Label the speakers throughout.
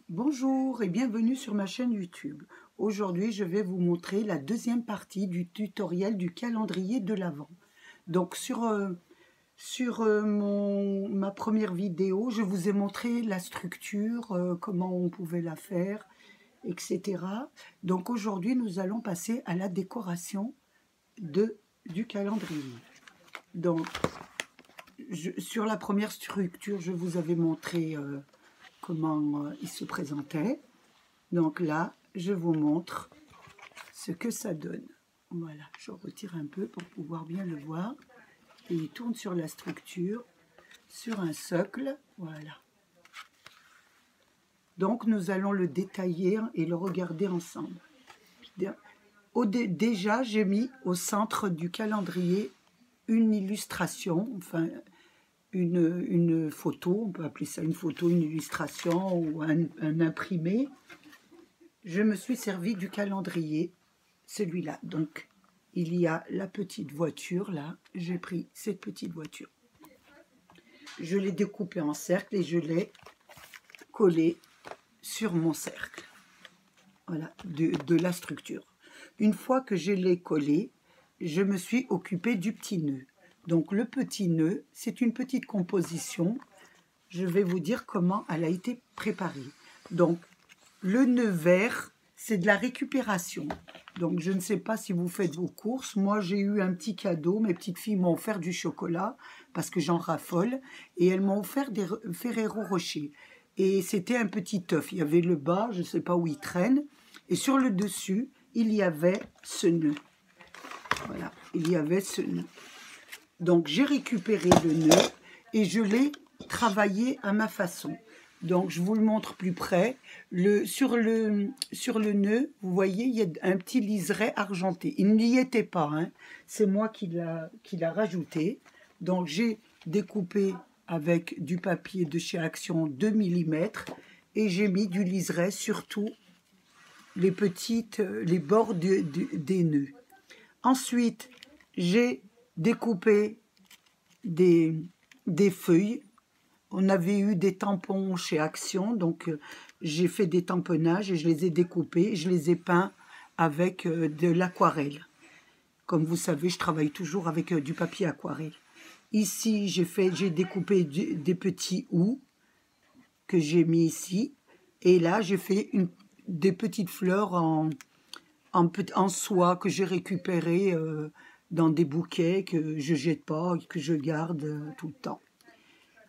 Speaker 1: Bonjour et bienvenue sur ma chaîne YouTube. Aujourd'hui, je vais vous montrer la deuxième partie du tutoriel du calendrier de l'Avent. Donc ma première vidéo, je vous ai montré la structure, comment on pouvait la faire, etc. Donc aujourd'hui, nous allons passer à la décoration du calendrier. Donc, sur la première structure, je vous avais montré comment il se présentait. Donc là, je vous montre ce que ça donne. Voilà, je retire un peu pour pouvoir bien le voir. Et il tourne sur la structure, sur un socle. Voilà. Donc nous allons le détailler et le regarder ensemble. Déjà, j'ai mis au centre du calendrier une illustration, enfin une photo, on peut appeler ça une photo, une illustration ou un imprimé. Je me suis servi du calendrier, celui-là. Donc, il y a la petite voiture, là. J'ai pris cette petite voiture. Je l'ai découpée en cercle et je l'ai collée sur mon cercle. Voilà, de la structure. Une fois que je l'ai collée, je me suis occupée du petit nœud. Donc, le petit nœud, c'est une petite composition. Je vais vous dire comment elle a été préparée. Donc, le nœud vert, c'est de la récupération. Donc, je ne sais pas si vous faites vos courses. Moi, j'ai eu un petit cadeau. Mes petites filles m'ont offert du chocolat parce que j'en raffole. Et elles m'ont offert des Ferrero Rocher. Et c'était un petit œuf. Il y avait le bas, je ne sais pas où il traîne. Et sur le dessus, il y avait ce nœud. Voilà, il y avait ce nœud. Donc, j'ai récupéré le nœud et je l'ai travaillé à ma façon. Donc, je vous le montre plus près. Sur le nœud, vous voyez, il y a un petit liseré argenté. Il n'y était pas, hein. C'est moi qui l'a rajouté. Donc, j'ai découpé avec du papier de chez Action 2 mm et j'ai mis du liseré sur tous les bords des nœuds. Ensuite, j'ai découpé des feuilles. On avait eu des tampons chez Action, donc j'ai fait des tamponnages et je les ai découpés, je les ai peints avec de l'aquarelle. Comme vous savez, je travaille toujours avec du papier aquarelle. Ici, j'ai découpé des petits houes que j'ai mis ici. Et là, j'ai fait des petites fleurs en soie que j'ai récupérées dans des bouquets que je jette pas, que je garde tout le temps.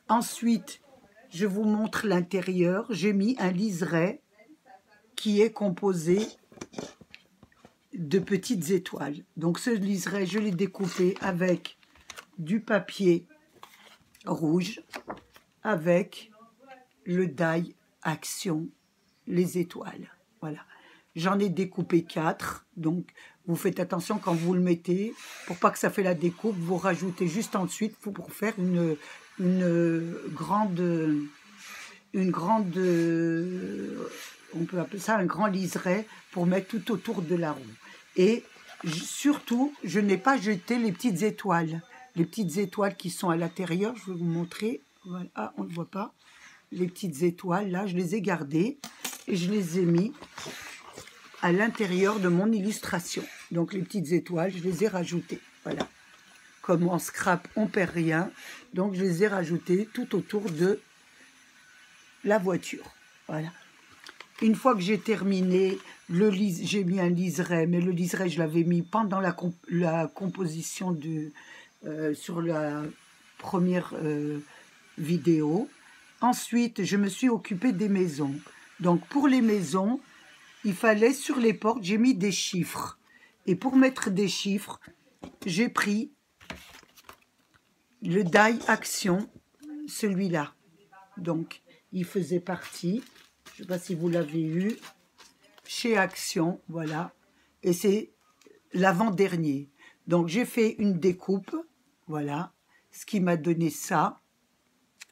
Speaker 1: Ensuite, je vous montre l'intérieur. J'ai mis un liseré qui est composé de petites étoiles. Donc ce liseré, je l'ai découpé avec du papier rouge, avec le die Action, les étoiles. Voilà. J'en ai découpé 4. Donc vous faites attention quand vous le mettez. Pour pas que ça fait la découpe, vous rajoutez juste ensuite pour faire une grande, on peut appeler ça un grand liseré pour mettre tout autour de la roue. Et surtout, je n'ai pas jeté les petites étoiles. Les petites étoiles qui sont à l'intérieur, je vais vous montrer. Voilà, ah, on ne le voit pas. Les petites étoiles, là, je les ai gardées et je les ai mis à l'intérieur de mon illustration. Donc, les petites étoiles, je les ai rajoutées. Voilà. Comme en scrap, on perd rien. Donc, je les ai rajoutées tout autour de la voiture. Voilà. Une fois que j'ai terminé, j'ai mis un liseré, mais le liseré, je l'avais mis pendant la composition sur la première vidéo. Ensuite, je me suis occupée des maisons. Donc, pour les maisons, il fallait, sur les portes, j'ai mis des chiffres. Et pour mettre des chiffres, j'ai pris le die Action, celui-là. Donc, il faisait partie, je ne sais pas si vous l'avez eu, chez Action, voilà. Et c'est l'avant-dernier. Donc, j'ai fait une découpe, voilà, ce qui m'a donné ça,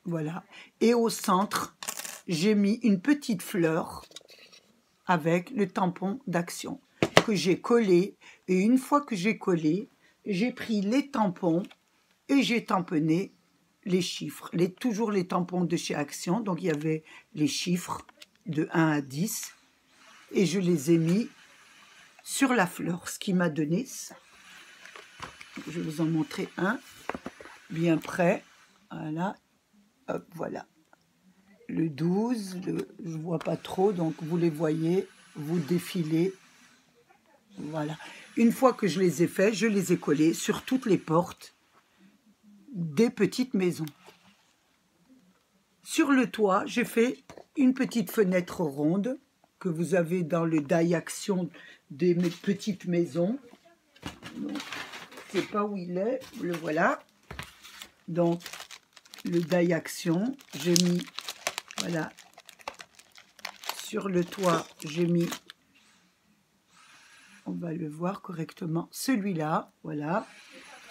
Speaker 1: voilà. Et au centre, j'ai mis une petite fleur avec le tampon d'Action que j'ai collé. Et une fois que j'ai collé, j'ai pris les tampons et j'ai tamponné les chiffres. Toujours les tampons de chez Action. Donc, il y avait les chiffres de 1 à 10 et je les ai mis sur la fleur, ce qui m'a donné ça. Je vais vous en montrer un bien près. Voilà, hop, voilà. Le 12, je ne vois pas trop, donc vous les voyez, vous défilez. Voilà. Une fois que je les ai faits, je les ai collés sur toutes les portes des petites maisons. Sur le toit, j'ai fait une petite fenêtre ronde que vous avez dans le die action des petites maisons. Donc, je ne sais pas où il est, le voilà. Donc, le die action, j'ai mis, voilà, sur le toit, j'ai mis, on va le voir correctement, celui-là, voilà,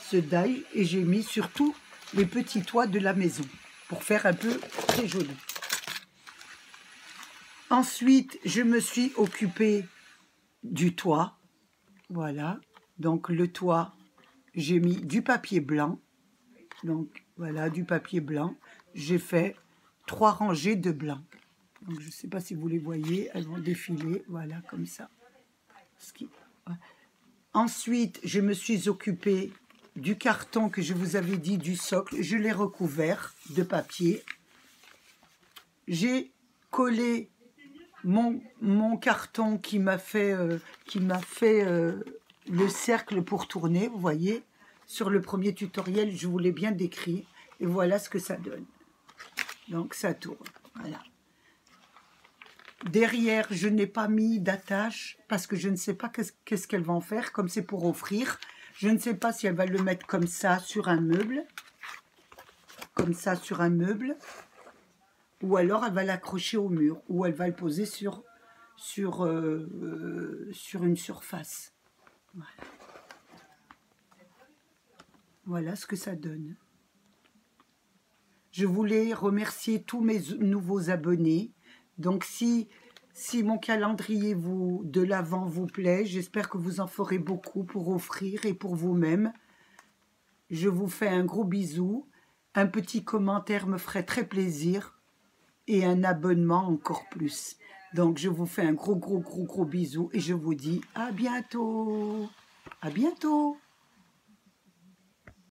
Speaker 1: ce die, et j'ai mis sur tous les petits toits de la maison, pour faire un peu très joli. Ensuite, je me suis occupée du toit, voilà, donc le toit, j'ai mis du papier blanc, donc voilà, du papier blanc, j'ai fait 3 rangées de blanc. Donc, je ne sais pas si vous les voyez, elles vont défiler, voilà, comme ça. Ensuite, je me suis occupée du carton que je vous avais dit du socle. Je l'ai recouvert de papier. J'ai collé mon carton qui m'a fait, le cercle pour tourner, vous voyez. Sur le premier tutoriel, je vous l'ai bien décrit. Et voilà ce que ça donne. Donc, ça tourne, voilà. Derrière, je n'ai pas mis d'attache parce que je ne sais pas qu'est-ce qu'elle va en faire. Comme c'est pour offrir, je ne sais pas si elle va le mettre comme ça sur un meuble. Comme ça sur un meuble. Ou alors elle va l'accrocher au mur. Ou elle va le poser sur une surface. Voilà. Voilà ce que ça donne. Je voulais remercier tous mes nouveaux abonnés. Donc, si mon calendrier de l'Avent vous plaît, j'espère que vous en ferez beaucoup pour offrir et pour vous-même. Je vous fais un gros bisou. Un petit commentaire me ferait très plaisir. Et un abonnement encore plus. Donc, je vous fais un gros bisou et je vous dis à bientôt. À bientôt.